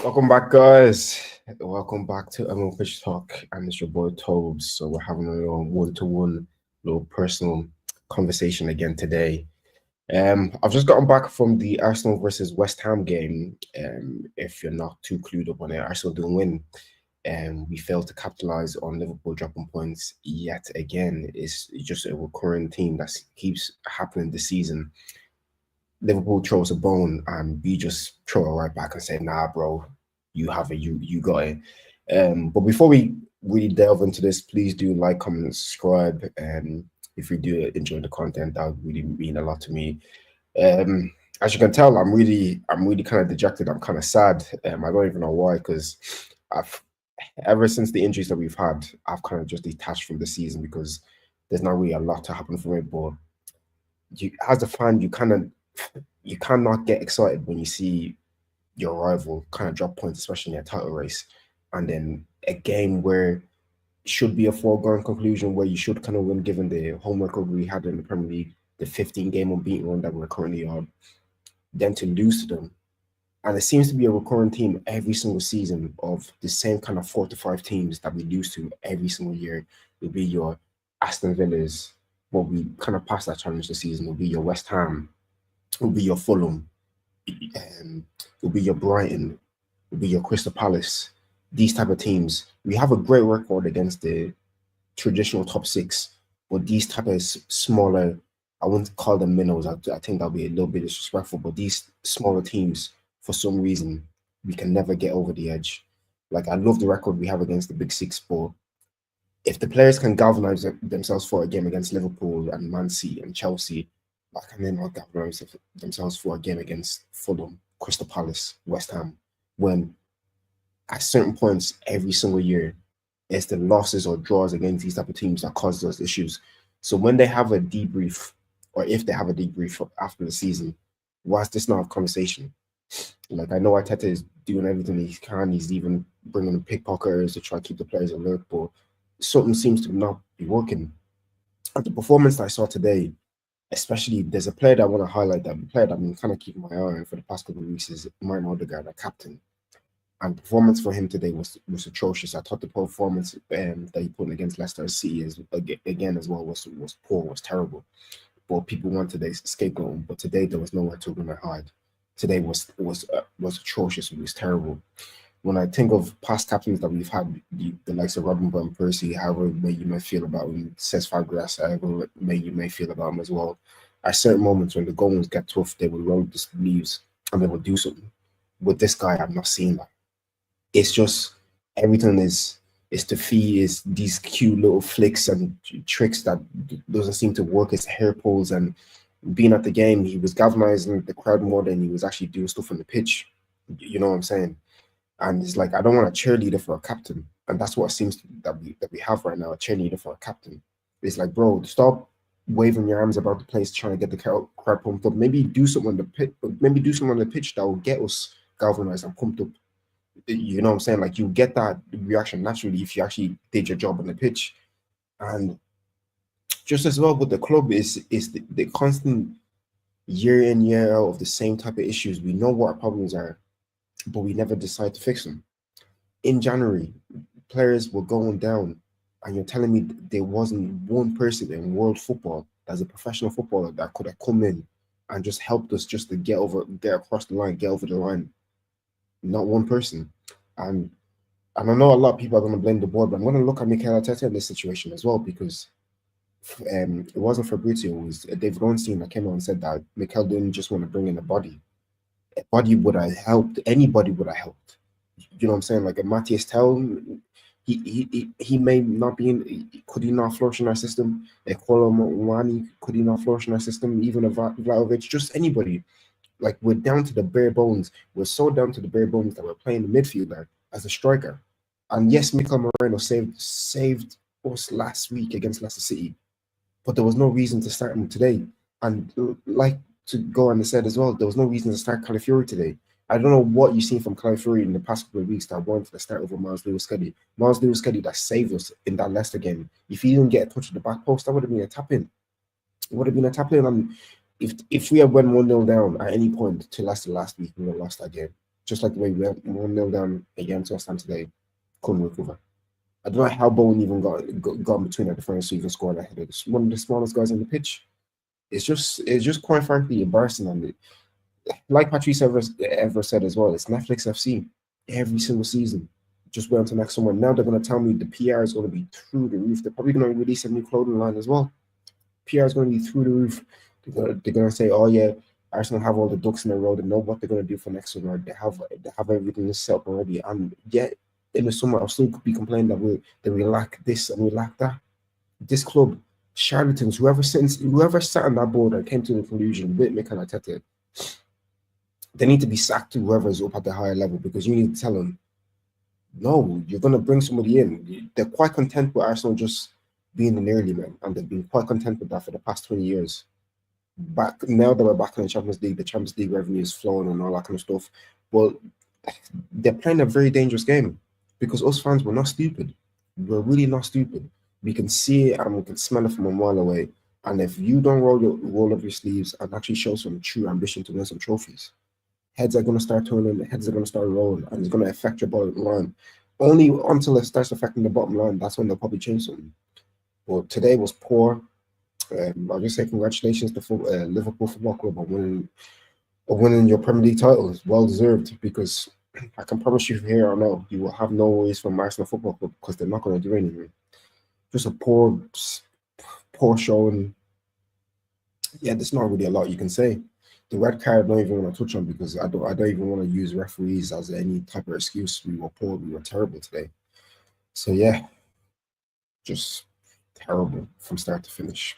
Welcome back, guys. Welcome back to Pitch Talk, and it's your boy Tobes. So we're having a little one-to-one, little personal conversation again today. I've just gotten back from the Arsenal versus West Ham game. If you're not too clued up on it, Arsenal didn't win. We failed to capitalize on Liverpool dropping points yet again. It's just a recurring theme that keeps happening this season. Liverpool throws a bone and we just throw it right back and say, nah, bro, you have it, you got it. But before we really delve into this, please do like, comment, and subscribe. And if you do enjoy the content, that would really mean a lot to me. Um, as you can tell, I'm really kind of dejected. I'm kind of sad. I don't even know why, because I've ever since the injuries that we've had, I've kind of just detached from the season because there's not really a lot to happen from it. But you, as a fan, you cannot get excited when you see your rival kind of drop points, especially in a title race, and then a game where it should be a foregone conclusion where you should kind of win, given the home record we had in the Premier League, the 15 game unbeaten run that we're currently on, then to lose to them. And it seems to be a recurring theme every single season of the same kind of 4 to 5 teams that we lose to every single year. Will be your Aston Villas, but we kind of passed that challenge this season. Will be your West Ham, will be your Fulham, will be your Brighton, will be your Crystal Palace. These type of teams, we have a great record against the traditional top six, but these type of smaller, I wouldn't call them minnows. I think that'll be a little bit disrespectful, but these smaller teams, for some reason, we can never get over the edge. Like, I love the record we have against the big six, but if the players can galvanize themselves for a game against Liverpool and Man City and Chelsea, why can they not galvanize themselves for a game against Fulham, Crystal Palace, West Ham, when at certain points every single year, it's the losses or draws against these type of teams that cause those issues. So when they have a debrief, or if they have a debrief after the season, why is this not a conversation? Like, I know Arteta is doing everything he can. He's even bringing in pickpocketers to try to keep the players alert, but something seems to not be working. And the performance that I saw today, especially, there's a player that I want to highlight, that player that I've been kind of keeping my eye on for the past couple of weeks, is Martin Odegaard, our captain. And performance for him today was atrocious. I thought the performance that he put in against Leicester City is again as well was poor, was terrible. But people wanted to scapegoat him. But today there was nowhere to run or hide. Today was atrocious. It was terrible. When I think of past captains that we've had, the likes of Robin Van Persie, however may you may feel about him, Cesc Fabregas, however may you may feel about him as well, at certain moments when the goals get tough, they will roll the sleeves and they will do something. With this guy, I've not seen that. It's just everything is to fee is these cute little flicks and tricks that doesn't seem to work. His hair pulls, and being at the game, he was galvanizing the crowd more than he was actually doing stuff on the pitch. You know what I'm saying? And it's like, I don't want a cheerleader for a captain, and that's what it seems that we have right now, a cheerleader for a captain. It's like, bro, stop waving your arms about the place trying to get the crowd pumped up. Maybe do something on the pit. Maybe do something on the pitch that will get us galvanized and pumped up. You know what I'm saying? Like, you get that reaction naturally if you actually did your job on the pitch. And just as well with the club is the constant year in, year out of the same type of issues. We know what our problems are, but we never decide to fix them. In January, players were going down, and you're telling me there wasn't one person in world football as a professional footballer that could have come in and just helped us just to get across the line, get over the line. Not one person. And I know a lot of people are going to blame the board, but I'm going to look at Mikel Arteta in this situation as well, because it wasn't Fabrizio, it was David Ornstein that came out and said that Mikel didn't just want to bring in a body. A body would have helped. Anybody would have helped. You know what I'm saying? Like a Matthias Tell, he may not be in. Could he not flourish in our system? A Kolomwani, could he not flourish in our system? Even a Vlahovic, just anybody. Like, we're down to the bare bones. We're so down to the bare bones that we're playing the midfielder as a striker. And yes, Mikel Moreno saved us last week against Leicester City, but there was no reason to start him today. And like to go on the said as well, there was no reason to start Calafiori today. I don't know what you've seen from Calafiori in the past couple of weeks that wanted to start over Miles Lewis-Skelly. Miles Lewis-Skelly that saved us in that Leicester game. If he didn't get a touch of the back post, that would have been a tap-in. It would have been a tap-in. And if we had went 1-0 down at any point to Leicester last week, we would have lost that game. just like the way we went 1-0 down against West Ham today, couldn't recover. I don't know how Bowen even got in between the defenders to even score that header. It's one of the smallest guys on the pitch. It's just quite frankly embarrassing. And like Patrice ever said as well, it's Netflix FC every single season. Just went to next someone. Now they're going to tell me the PR is going to be through the roof. They're probably going to release a new clothing line as well. PR is going to be through the roof. They're going to say, oh yeah, Arsenal have all the ducks in a row. They know what they're going to do for next summer. They have everything set up already. And yet in the summer, I'll still be complaining that we lack this and we lack that. This club, charlatans, whoever sat on that board and came to the conclusion with Mikel Arteta, they need to be sacked to whoever is up at the higher level, because you need to tell them, no, you're going to bring somebody in. They're quite content with Arsenal just being an early man, and they've been quite content with that for the past 20 years. Back now that we're back in the Champions League revenue is flowing and all that kind of stuff. Well, they're playing a very dangerous game, because us fans, we're not stupid. We're really not stupid. We can see it and we can smell it from a mile away. And if you don't roll up your sleeves and actually show some true ambition to win some trophies, heads are going to start turning, heads are going to start rolling, and it's going to affect your bottom line. Only until it starts affecting the bottom line, that's when they'll probably change something. But today was poor. I'll just say congratulations to Liverpool Football Club on winning your Premier League title. It's well deserved, because I can promise you here or now, you will have no worries from Arsenal Football Club, because they're not going to do anything. Just a poor showing. Yeah, there's not really a lot you can say. The red card, I don't even want to touch on, because I don't even want to use referees as any type of excuse. We were poor, we were terrible today. So yeah, just terrible from start to finish.